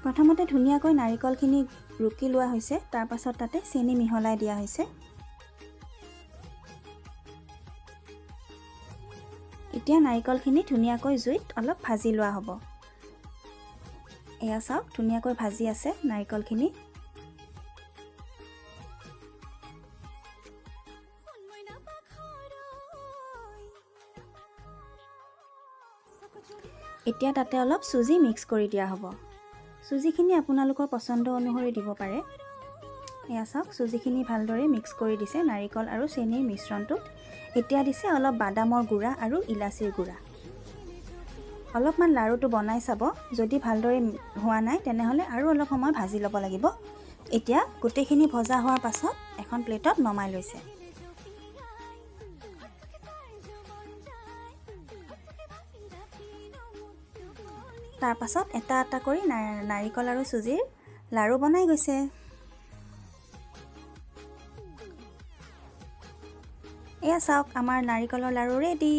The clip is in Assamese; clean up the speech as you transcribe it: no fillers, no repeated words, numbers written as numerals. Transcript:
প্ৰথমতে ধুনীয়াকৈ নাৰিকলখিনি ৰুকি লোৱা হৈছে, তাৰ পাছত তাতে চেনি মিহলাই দিয়া হৈছে। এতিয়া নাৰিকলখিনি ধুনীয়াকৈ জুইত অলপ ভাজি লোৱা হ'ব। এয়া চাওক ধুনীয়াকৈ ভাজি আছে নাৰিকলখিনি। এতিয়া তাতে অলপ চুজি মিক্স কৰি দিয়া হ'ব। চুজিখিনি আপোনালোকৰ পচন্দ অনুসৰি দিব পাৰে। এয়া চাওক চুজিখিনি ভালদৰে মিক্স কৰি দিছে নাৰিকল আৰু চেনিৰ মিশ্ৰণটোত। এতিয়া দিছে অলপ বাদামৰ গুড়া আৰু ইলাচিৰ গুড়া। অলপমান লাৰুটো বনাই চাব, যদি ভালদৰে হোৱা নাই তেনেহ'লে আৰু অলপ সময় ভাজি ল'ব লাগিব। এতিয়া গোটেইখিনি ভজা হোৱাৰ পাছত এখন প্লেটত নমাই লৈছে। তাৰ পাছত এটা এটা কৰি নাৰিকল আৰু চুজিৰ লাৰু বনাই গৈছে। এয়া চাওক আমাৰ নাৰিকলৰ লাৰু ৰেডি।